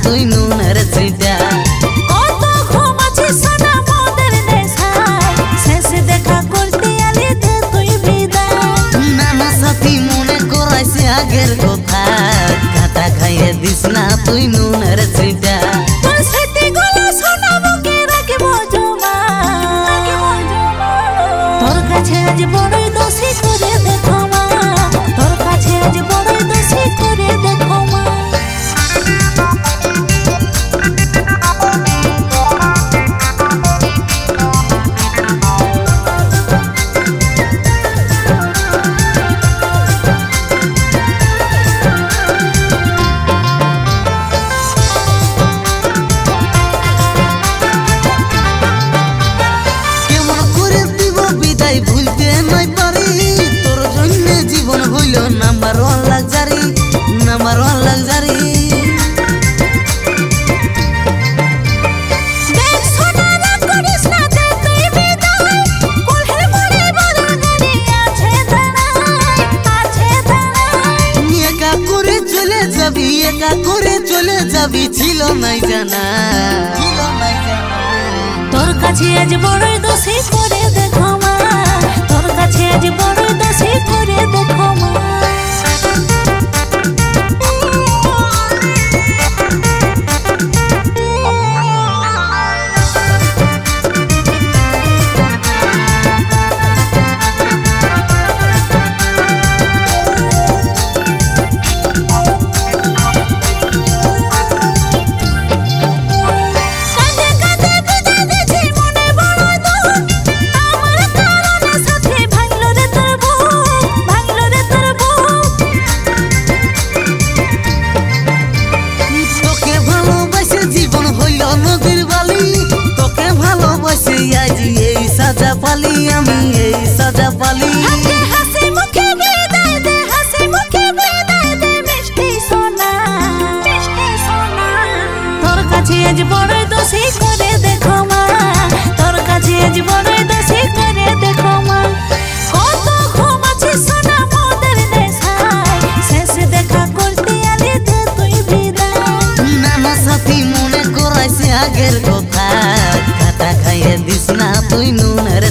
তুই নুনের ছিটা। কত ঘুমাচ্ছি সোনা মোদের নেশায়, শেষে দেখা করতে আলি দে তুই বিদায়। নানা সাথী মনে করাইছে আগের কথা, কাটা খাইয়ে দিস না তুই নুনের ছিটা। তোর স্মৃতিগুলো সোনা বুকে রাখব জমা, তোর কাছে আজ বড়ই দোষী করে দেখো মা, তোর কাছে আজ বড়ই দোষী করে দেখো মা। ভুলতে নাই পারি তোর জন্য জীবন হইল number one luxury, number one luxury. একা করে চলে যাবি, একা করে চলে যাবি ছিল নাই জানা, ছিল নাই জানা। তোর কাছে আজ বড়ই দোষী করে দেখো মা, তোর কাছে আজ বড়ই দোষী করে দেখো মা। সাজা পালি আমি এই সাজা পালি, হাসি মুখে বিদায় দে, হাসি মুখে বিদায় দে মিষ্টি সোনা, মিষ্টি সোনা। তোর কাছে আজ বড়ই দোষী করে দেখো মা, তোর কাছে আজ বড়ই দোষী করে দেখো মা। কত ঘুমাচ্ছি সোনা মোদের নেশায়, শেষে দেখা করতে আলি দে তুই বিদায়। নানা সাথী মনে করাইছে আগের কথা, কাটা খাইয়ে দিস না তুই নুনের